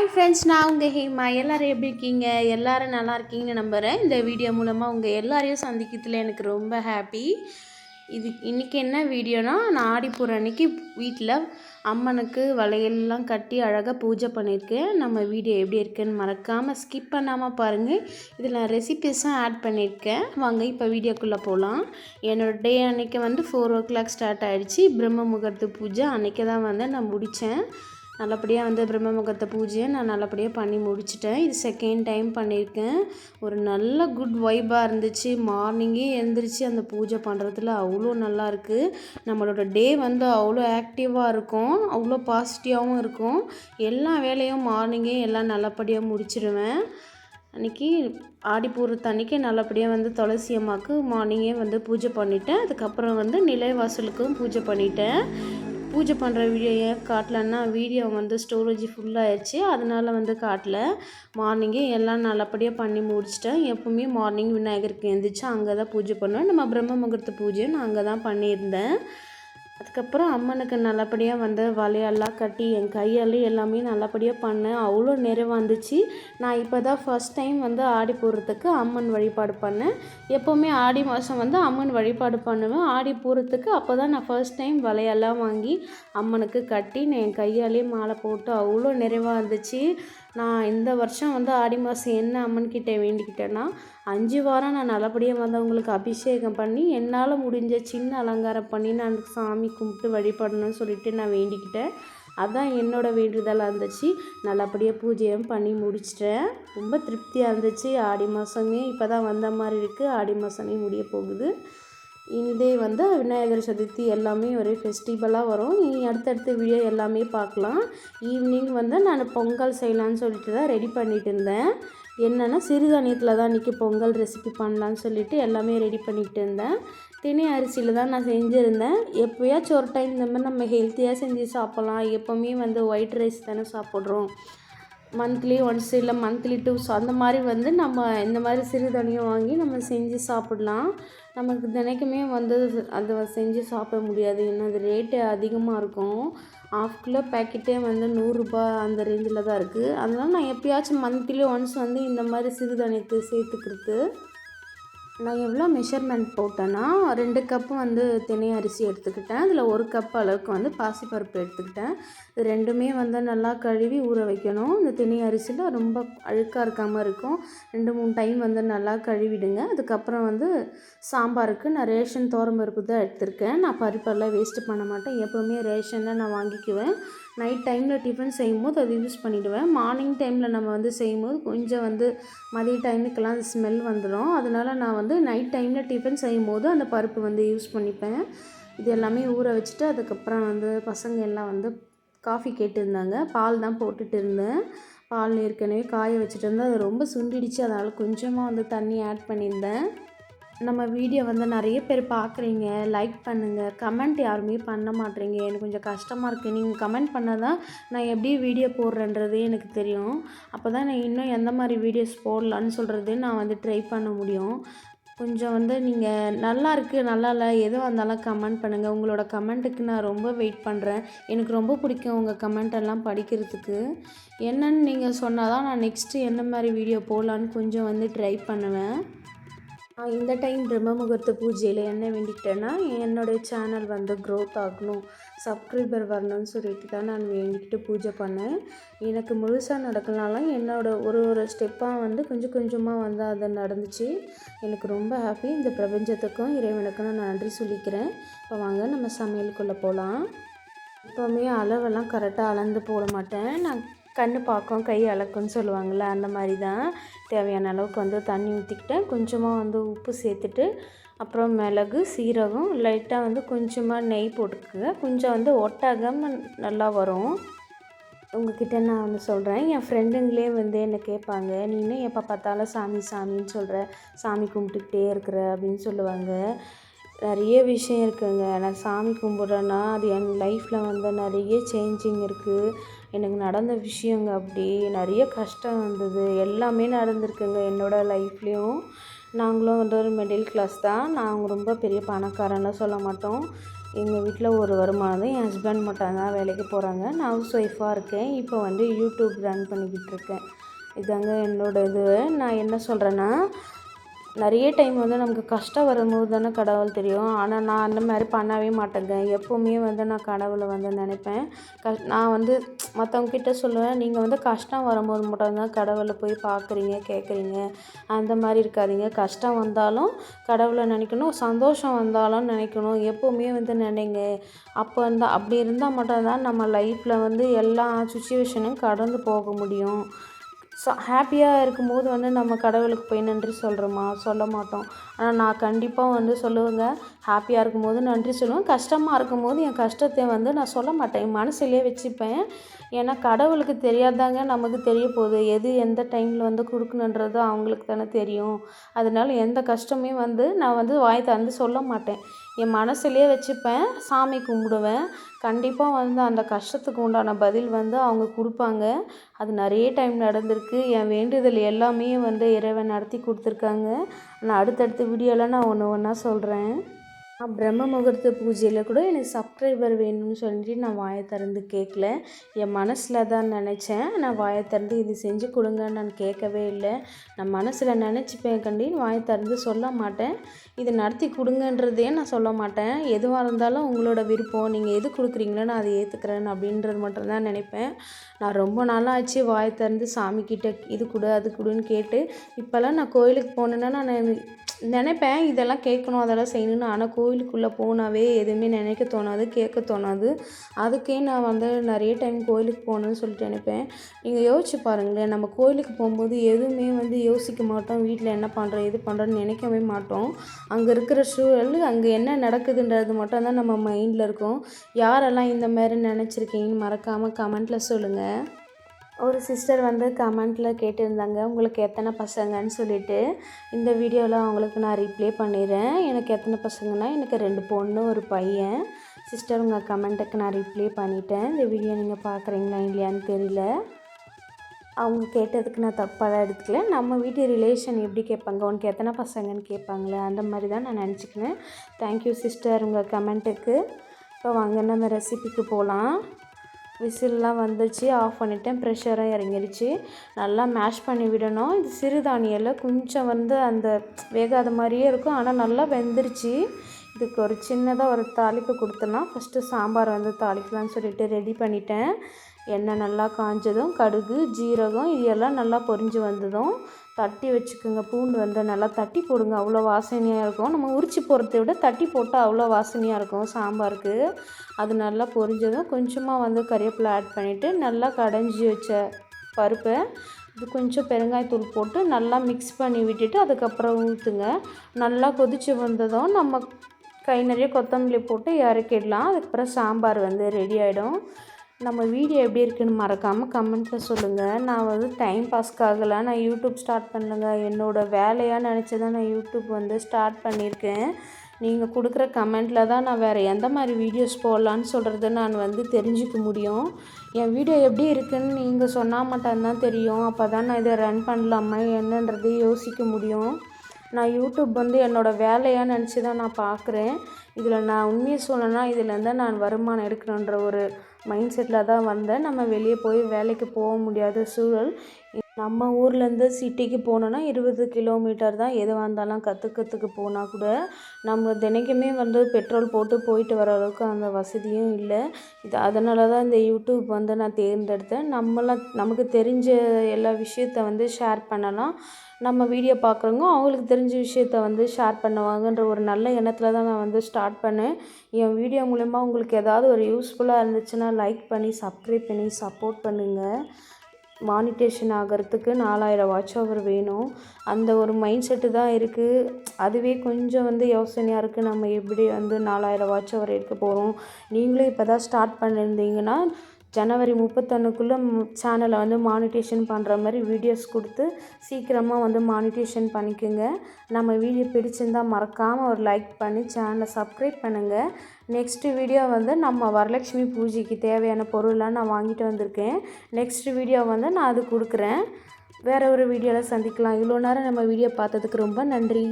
Hi friends, நான் உங்கள் ஹேமா. எல்லோரும் எப்படி இருக்கீங்க? எல்லோரும் நல்லா இருக்கீங்கன்னு நம்புகிறேன். இந்த வீடியோ மூலமாக உங்கள் எல்லாரையும் சந்திக்கிறதுல எனக்கு ரொம்ப ஹாப்பி. இன்றைக்கி என்ன வீடியோனா, நான் ஆடிப்பூர அன்றைக்கி வீட்டில் அம்மனுக்கு வளையல்லாம் கட்டி அழகாக பூஜை பண்ணியிருக்கேன். நம்ம வீடியோ எப்படி இருக்குன்னு மறக்காமல் ஸ்கிப் பண்ணாமல் பாருங்கள். இதில் நான் ரெசிபீஸும் ஆட் பண்ணியிருக்கேன். வாங்க இப்போ வீடியோக்குள்ளே போகலாம். என்னோடய டே அன்றைக்கி 4 o'clock ஸ்டார்ட் ஆகிடுச்சு. பிரம்ம முகூர்த்த பூஜை அன்றைக்கி தான் நான் முடித்தேன். நல்லபடியாக பிரம்ம முகூர்த்த பூஜையை நான் நல்லபடியாக பண்ணி முடிச்சிட்டேன். இது செகண்ட் டைம் பண்ணியிருக்கேன். ஒரு நல்ல குட் வைபாக இருந்துச்சு. மார்னிங்கே எழுந்திரிச்சு அந்த பூஜை பண்ணுறதுல அவ்வளோ நல்லாயிருக்கு. நம்மளோட டே அவ்வளோ ஆக்டிவாக இருக்கும், அவ்வளோ பாசிட்டிவாகவும் இருக்கும். எல்லா வேலையும் மார்னிங்கே எல்லாம் நல்லபடியாக முடிச்சிடுவேன். அன்றைக்கி ஆடிப்பூரத்து அன்றைக்கி நல்லபடியாக துளசி அம்மாவுக்கு மார்னிங்கே பூஜை பண்ணிவிட்டேன். அதுக்கப்புறம் நிலைவாசலுக்கும் பூஜை பண்ணிட்டேன். பூஜை பண்ணுற வீடியோ ஏன் காட்டலன்னா, வீடியோ ஸ்டோரேஜ் ஃபுல்லாகிடுச்சு. அதனால் காட்டல. மார்னிங்கே எல்லாம் நல்லபடியாக பண்ணி முடிச்சிட்டேன். எப்போவுமே மார்னிங் விநாயகருக்கு எழுந்திரிச்சு அங்கே தான் பூஜை பண்ணுவேன். நம்ம பிரம்ம முகூர்த்த பூஜையை நான் அங்கே தான் பண்ணியிருந்தேன். அதுக்கப்புறம் அம்மனுக்கு நல்லபடியாக வளையல்லாம் கட்டி என் கையாலே எல்லாமே நல்லபடியாக பண்ணேன். அவ்வளோ நிறைவாக இருந்துச்சு. நான் இப்போ தான் ஃபஸ்ட் டைம் ஆடி பூரத்துக்கு அம்மன் வழிபாடு பண்ணேன். எப்போவுமே ஆடி மாதம் அம்மன் வழிபாடு பண்ணுவேன். ஆடி பூரத்துக்கு அப்போ தான் நான் ஃபர்ஸ்ட் டைம் வளையல்லாம் வாங்கி அம்மனுக்கு கட்டி நான் என் கையாலே மாலை போட்டு அவ்வளோ நிறைவாக இருந்துச்சு. நான் இந்த வருஷம் ஆடி மாதம் என்ன அம்மன்கிட்ட வேண்டிக்கிட்டேன்னா, 5 வாரம் நான் நல்லபடியாக அவங்களுக்கு அபிஷேகம் பண்ணி என்னால் முடிஞ்ச சின்ன அலங்காரம் பண்ணி நான் சாமி கும்பிட்டு வழிபடணும்னு சொல்லிட்டு நான் வேண்டிக்கிட்டேன். அதுதான் என்னோடய வேண்டுதலாக இருந்துச்சு. நல்லபடியாக பூஜையும் பண்ணி முடிச்சிட்டேன். ரொம்ப திருப்தியாக இருந்துச்சு. ஆடி மாதமே இப்போ தான் வந்த மாதிரி இருக்குது. ஆடி மாதமே முடிய போகுது. இதே விநாயகர் சதுர்த்தி எல்லாமே ஒரே ஃபெஸ்டிவலாக வரும். இனி அடுத்தடுத்த வீடியோ எல்லாமே பார்க்கலாம். ஈவினிங் நான் பொங்கல் செய்யலான்னு சொல்லிட்டு தான் ரெடி பண்ணிகிட்டு இருந்தேன். என்னென்னா சிறுதானியத்தில் தான் இன்றைக்கி பொங்கல் ரெசிபி பண்ணலான்னு சொல்லிவிட்டு எல்லாமே ரெடி பண்ணிகிட்டு இருந்தேன். தினை அரிசியில் தான் நான் செஞ்சுருந்தேன். எப்போயாச்சும் ஒரு டைம் இந்த மாதிரி நம்ம ஹெல்த்தியாக செஞ்சு சாப்பிட்லாம். எப்போவுமே ஒயிட் ரைஸ் தானே சாப்பிட்றோம். மந்த்லி ஒன்ஸ் இல்லை மந்த்லி 2 அந்த மாதிரி நம்ம இந்த மாதிரி சிறுதானியம் வாங்கி நம்ம செஞ்சு சாப்பிட்லாம். நமக்கு தினைக்குமே அதை செஞ்சு சாப்பிட முடியாது. ஏன்னா அது ரேட்டு அதிகமாக இருக்கும். 1/2 கிலோ பேக்கெட்டே 100 ரூபாய் அந்த ரேஞ்சில் தான் இருக்குது. அதனால் நான் எப்போயாச்சும் மந்த்லி ஒன்ஸ் இந்த மாதிரி சிறுதானியத்தை சேர்த்துக்கிறது. நான் எவ்வளோ மெஷர்மெண்ட் போட்டேன்னா, 2 கப்பு தினை அரிசி எடுத்துக்கிட்டேன். அதில் 1 கப் அளவுக்கு பாசிப்பருப்பு எடுத்துக்கிட்டேன். இது ரெண்டுமே நல்லா கழுவி ஊற வைக்கணும். இந்த தினை அரிசியில் ரொம்ப அழுக்காக இருக்காமல் இருக்கும். 2-3 டைம் நல்லா கழுவிடுங்க. அதுக்கப்புறம் சாம்பாருக்கு நான் ரேஷன் துவரம்பருப்பு தான் எடுத்திருக்கேன். நான் பருப்பெல்லாம் வேஸ்ட்டு பண்ண மாட்டேன். எப்போவுமே ரேஷனில் நான் வாங்கிக்குவேன். நைட் டைமில் டிஃபன் செய்யும்போது அது யூஸ் பண்ணிவிடுவேன். மார்னிங் டைமில் நம்ம செய்யும்போது கொஞ்சம் மதிய டைமுக்கெல்லாம் அது ஸ்மெல் வந்துடும். அதனால் நான் நைட் டைமில் டிஃபன் செய்யும்போது அந்த பருப்பு யூஸ் பண்ணிப்பேன். இது எல்லாமே ஊற வச்சுட்டு அதுக்கப்புறம் பசங்க எல்லாம் காஃபி கேட்டுருந்தாங்க. பால் தான் போட்டுட்டு இருந்தேன். பால் ஏற்கனவே காய வச்சுட்டு இருந்தேன். அது ரொம்ப சுண்டிடுச்சு. அதனால் கொஞ்சமாக தண்ணி ஆட் பண்ணியிருந்தேன். நம்ம வீடியோ நிறைய பேர் பார்க்குறீங்க, லைக் பண்ணுங்கள், கமெண்ட் யாருமே பண்ண மாட்டேறீங்க. எனக்கு கொஞ்சம் கஷ்டமாக இருக்குது. நீங்கள் கமெண்ட் பண்ணால் தான் நான் எப்படி வீடியோ போடுறேன்றதே எனக்கு தெரியும். அப்போ தான் நான் இன்னும் எந்த மாதிரி வீடியோஸ் போடலான்னு சொல்கிறது நான் ட்ரை பண்ண முடியும். கொஞ்சம் நீங்கள் நல்லா இருக்குது, நல்லா இல்லை, எதுவாக இருந்தாலும் கமெண்ட் பண்ணுங்கள். உங்களோட கமெண்ட்டுக்கு நான் ரொம்ப வெயிட் பண்ணுறேன். எனக்கு ரொம்ப பிடிக்கும் உங்கள் கமெண்டெல்லாம் படிக்கிறதுக்கு. என்னன்னு நீங்கள் சொன்னால் தான் நான் நெக்ஸ்ட்டு என்ன மாதிரி வீடியோ போடலான்னு கொஞ்சம் ட்ரை பண்ணுவேன். இந்த டைம் பிரம்ம முகூர்த்த பூஜையில் என்ன வேண்டிக்கிட்டேன்னா, என்னோடய சேனல் க்ரோத் ஆகணும், சப்ஸ்கிரைபர் வரணும்னு சொல்லிட்டு தான் நான் வேண்டிக்கிட்டு பூஜை பண்ணேன். எனக்கு முழுசாக நடக்கலனாலும் என்னோடய ஒரு ஸ்டெப்பாக கொஞ்சம் கொஞ்சமாக அது நடந்துச்சு. எனக்கு ரொம்ப ஹாப்பி. இந்த பிரபஞ்சத்துக்கும் இறைவனுக்கும் நான் நன்றி சொல்லிக்கிறேன். இப்போ வாங்க நம்ம சமையலுக்குள்ளே போகலாம். எப்போவுமே அளவெல்லாம் கரெக்டாக அளந்து போட மாட்டேன். நான் கண்ணு பார்க்கும் கை அளக்குன்னு சொல்லுவாங்கள்ல, அந்த மாதிரி தான் தேவையான அளவுக்கு தண்ணி ஊற்றிக்கிட்டேன். கொஞ்சமாக உப்பு சேர்த்துட்டு அப்புறம் மிளகு, சீரகம், லைட்டாக கொஞ்சமாக நெய் போட்டுக்குங்க. கொஞ்சம் ஒட்டாகாமல் நல்லா வரும். உங்ககிட்ட நான் சொல்கிறேன். என் ஃப்ரெண்டுங்களே என்னை கேட்பாங்க, நீ இன்னும் எப்போ பார்த்தாலும் சாமி சாமின்னு சொல்கிற, சாமி கும்பிட்டுக்கிட்டே இருக்கிற அப்படின்னு சொல்லுவாங்க. நிறைய விஷயம் இருக்குங்க. நான் சாமி கும்பிட்றேன்னா அது என் லைஃப்பில் நிறைய சேஞ்சிங் இருக்குது. எனக்கு நடந்த விஷயங்க அப்படி நிறைய கஷ்டம் வந்தது. எல்லாமே நடந்திருக்குங்க என்னோடய லைஃப்லேயும். நாங்களும் ஒரு மிடில் கிளாஸ் தான். நாங்கள் ரொம்ப பெரிய பணக்காரன்லாம் சொல்ல மாட்டோம். எங்கள் வீட்டில் ஒரு வருமானம் தான். என் ஹஸ்பண்ட் மட்டும் தான் வேலைக்கு போகிறாங்க. நான் ஹவுஸ் ஒய்ஃபாக இருக்கேன். இப்போ வந்து யூடியூப் ரன் பண்ணிக்கிட்டு இருக்கேன். இதாங்க என்னோடய இது. நான் என்ன சொல்கிறேன்னா, நிறைய டைம் வந்து நமக்கு கஷ்டம் வரும்போது தானே கடவுள் தெரியும். ஆனால் நான் அந்த மாதிரி பண்ணவே மாட்டேங்க. எப்போவுமே வந்து நான் கடவுளை வந்து நினைப்பேன். நான் வந்து மற்றவங்கக்கிட்ட சொல்லுவேன், நீங்கள் வந்து கஷ்டம் வரும்போது மட்டும்தான் கடவுளை போய் பார்க்குறீங்க, கேட்குறீங்க. அந்த மாதிரி இருக்காதீங்க. கஷ்டம் வந்தாலும் கடவுளை நினைக்கணும், சந்தோஷம் வந்தாலும் நினைக்கணும். எப்போவுமே வந்து நினைங்க. அப்படி இருந்தால் மட்டும்தான் நம்ம லைஃப்பில் வந்து எல்லா சுச்சுவேஷனும் கடந்து போக முடியும். ஹாப்பியாக இருக்கும்போது வந்து நம்ம கடவுளுக்கு போய் நன்றி சொல்கிறோமா? சொல்ல மாட்டோம். ஆனால் நான் கண்டிப்பாக வந்து சொல்லுவேங்க. ஹாப்பியாக இருக்கும்போது நன்றி சொல்லுவேன். கஷ்டமாக இருக்கும்போது என் கஷ்டத்தை வந்து நான் சொல்ல மாட்டேன். என் மனசுலேயே வச்சுப்பேன். ஏன்னா கடவுளுக்கு தெரியாதாங்க, நமக்கு தெரிய போகுது. எது எந்த டைமில் வந்து கொடுக்கணுன்றது அவங்களுக்கு தானே தெரியும். அதனால எந்த கஷ்டமே வந்து நான் வந்து வாய் திறந்து சொல்ல மாட்டேன். என் மனசுலேயே வச்சுப்பேன். சாமி கும்பிடுவேன். கண்டிப்பாக வந்து அந்த கஷ்டத்துக்கு உண்டான பதில் வந்து அவங்க கொடுப்பாங்க. அது நிறைய டைம் நடந்திருக்கு. என் வேண்டுதல் எல்லாமே வந்து இறைவன் நடத்தி கொடுத்துருக்காங்க. நான் அடுத்தடுத்த வீடியோவில் நான் ஒன்று ஒன்றா சொல்கிறேன். பிரம்ம முகூர்த்த பூஜையில் கூட எனக்கு சப்ஸ்கிரைபர் வேணும்னு சொல்லிட்டு நான் வாயை திறந்து கேட்கல. என் மனசில் தான் நினச்சேன். நான் வாயை திறந்து இது செஞ்சு கொடுங்கன்னு நான் கேட்கவே இல்லை. நான் மனசில் நினச்சிப்பேன் கண்டின்னு வாயை திறந்து சொல்ல மாட்டேன். இது நடத்தி கொடுங்கன்றதையே நான் சொல்ல மாட்டேன். எதுவாக இருந்தாலும் உங்களோட விருப்பம், நீங்கள் எது கொடுக்குறீங்களோ நான் அதை ஏற்றுக்கிறேன் அப்படின்றது மட்டும்தான் நினைப்பேன். நான் ரொம்ப நாளாச்சு வாயை திறந்து சாமிக்கிட்ட இது கொடு அது கொடுன்னு கேட்டு. இப்போல்லாம் நான் கோயிலுக்கு போனேன்னா நான் நினைப்பேன் இதெல்லாம் கேட்கணும், அதெல்லாம் செய்யணும்னு. ஆனால் கோயிலுக்குள்ளே போனாவே எதுவுமே நினைக்க தோணாது, கேட்க தோணாது. அதுக்கே நான் வந்து நிறைய டைம் கோயிலுக்கு போகணுன்னு சொல்லிட்டு நினைப்பேன். நீங்கள் யோசிச்சு பாருங்களேன், நம்ம கோயிலுக்கு போகும்போது எதுவுமே வந்து யோசிக்க மாட்டோம். வீட்டில் என்ன பண்ணுறோம் எது பண்ணுறோன்னு நினைக்கவே மாட்டோம். அங்கே இருக்கிற சூழல், அங்கே என்ன நடக்குதுன்றது மட்டும் தான் நம்ம மைண்டில் இருக்கும். யாரெல்லாம் இந்த மாதிரி நினச்சிருக்கீங்கன்னு மறக்காமல் கமெண்ட்டில் சொல்லுங்கள். ஒரு சிஸ்டர் வந்து கமெண்ட்டில் கேட்டிருந்தாங்க, உங்களுக்கு எத்தனை பசங்கன்னு சொல்லிட்டு. இந்த வீடியோவில் அவங்களுக்கு நான் ரிப்ளை பண்ணிடுறேன். எனக்கு எத்தனை பசங்கன்னா, எனக்கு 2 பொண்ணு 1 பையன். சிஸ்டர் உங்கள் கமெண்ட்டுக்கு நான் ரிப்ளை பண்ணிட்டேன். இந்த வீடியோ நீங்கள் பார்க்குறீங்களா இல்லையான்னு தெரியல. அவங்க கேட்டதுக்கு நான் தப்பாக எடுத்துக்கல. நம்ம வீட்டு ரிலேஷன் எப்படி கேட்பாங்க, உனக்கு எத்தனை பசங்கன்னு கேட்பாங்களே, அந்த மாதிரி தான் நான் நினச்சிக்கினேன். தேங்க்யூ சிஸ்டர் உங்கள் கமெண்ட்டுக்கு. இப்போ வாங்க நம்ம ரெசிபிக்கு போகலாம். விசில்லாம் வந்துச்சு, ஆஃப் பண்ணிட்டேன். ப்ரெஷராக இறங்கிடுச்சு. நல்லா மேஷ் பண்ணி விடணும். இது சிறுதானியில் கொஞ்சம் வந்து அந்த வேகாத மாதிரியே இருக்கும், ஆனால் நல்லா வெந்துருச்சு. இதுக்கு ஒரு சின்னதாக ஒரு தாளிப்பு கொடுத்துடலாம். ஃபஸ்ட்டு சாம்பார் வந்து தாளிக்கலாம்னு சொல்லிட்டு ரெடி பண்ணிட்டேன். எண்ணெய் நல்லா காஞ்சதும் கடுகு ஜீரகம் இது எல்லாம் நல்லா பொரிஞ்சு வந்ததும் தட்டி வச்சுக்கோங்க. பூண்டு வந்து நல்லா தட்டி போடுங்க, அவ்வளோ வாசனையாக இருக்கும். நம்ம உரிச்சு போடுறத விட தட்டி போட்டால் அவ்வளோ வாசனையாக இருக்கும் சாம்பாருக்கு. அது நல்லா பொரிஞ்சதும் கொஞ்சமாக வந்து கறிவேப்பிலை ஆட் பண்ணிவிட்டு நல்லா கடைஞ்சி வச்ச பருப்பை இது கொஞ்சம் பெருங்காயத்தூள் போட்டு நல்லா மிக்ஸ் பண்ணி விட்டுட்டு அதுக்கப்புறம் ஊற்றுங்க. நல்லா கொதித்து வந்ததும் நம்ம கை நிறைய கொத்தமல்லி போட்டு இறக்கிடலாம். அதுக்கப்புறம் சாம்பார் வந்து ரெடி ஆகிடும். நம்ம வீடியோ எப்படி இருக்குன்னு மறக்காமல் கமெண்ட்டில் சொல்லுங்கள். நான் வந்து டைம் பாஸ்க்காகலாம் நான் யூடியூப் ஸ்டார்ட் பண்ணலைங்க. என்னோடய வேலையாக நினச்சி தான் நான் யூடியூப் வந்து ஸ்டார்ட் பண்ணியிருக்கேன். நீங்கள் கொடுக்குற கமெண்ட்டில் தான் நான் வேறு எந்த மாதிரி வீடியோஸ் போடலான்னு சொல்கிறத நான் வந்து தெரிஞ்சுக்க முடியும். என் வீடியோ எப்படி இருக்குதுன்னு நீங்கள் சொன்னால் மட்டும்தான் தெரியும். அப்போ தான் நான் இதை ரன் பண்ணலாமா என்னன்றதை யோசிக்க முடியும். நான் யூடியூப் வந்து என்னோடய வேலையாக நினச்சி தான் நான் பார்க்குறேன். இதில் நான் உண்மையை சொல்லணும்னா இதிலேருந்து நான் வருமானம் எடுக்கணுன்ற ஒரு மைண்ட் செட்டில் தான் வந்தேன். நம்ம வெளியே போய் வேலைக்கு போக முடியாத சூழல். நம்ம ஊர்லேருந்து சிட்டிக்கு போனோன்னா 20 கிலோமீட்டர் தான். எதுவாக இருந்தாலும் கற்றுக்கிறதுக்கு போனால் கூட நம்ம தினைக்குமே வந்து பெட்ரோல் போட்டு போயிட்டு வர அளவுக்கு அந்த வசதியும் இல்லை. அதனால தான் இந்த யூடியூப் வந்து நான் தேர்ந்தெடுத்தேன். நமக்கு தெரிஞ்ச எல்லா விஷயத்த வந்து ஷேர் பண்ணலாம். நம்ம வீடியோ பார்க்குறவங்க அவங்களுக்கு தெரிஞ்ச விஷயத்த வந்து ஷேர் பண்ணுவாங்கன்ற ஒரு நல்ல எண்ணத்தில் தான் நான் வந்து ஸ்டார்ட் பண்ணேன். என் வீடியோ மூலமா உங்களுக்கு ஏதாவது ஒரு யூஸ்ஃபுல்லாக இருந்துச்சுன்னா லைக் பண்ணி சப்ஸ்கிரைப் பண்ணி சப்போர்ட் பண்ணுங்கள். மானிட்டேஷன் ஆகிறதுக்கு 4000 வாட்ச் ஓவர் வேணும். அந்த ஒரு மைண்ட் செட்டு தான் இருக்குது. அதுவே கொஞ்சம் வந்து யோசனையாக இருக்குது. நம்ம எப்படி வந்து 4000 வாட்ச் ஓவர் எடுக்க போகிறோம். நீங்களும் இப்போ தான் ஸ்டார்ட் பண்ணியிருந்தீங்கன்னா ஜனவரி 31க்குள்ளே சேனலை வந்து மானிட்டேஷன் பண்ணுற மாதிரி வீடியோஸ் கொடுத்து சீக்கிரமாக வந்து மானிட்டேஷன் பண்ணிக்கோங்க. நம்ம வீடியோ பிடிச்சிருந்தால் மறக்காமல் ஒரு லைக் பண்ணி சேனலை சப்ஸ்கிரைப் பண்ணுங்கள். நெக்ஸ்ட்டு வீடியோ வந்து நம்ம வரலட்சுமி பூஜைக்கு தேவையான பொருள்லாம் நான் வாங்கிட்டு வந்திருக்கேன். நெக்ஸ்ட்டு வீடியோ வந்து நான் அது கொடுக்குறேன். வேறு ஒரு வீடியோவில் சந்திக்கலாம். இவ்வளோ நேரம் நம்ம வீடியோ பார்த்ததுக்கு ரொம்ப நன்றி.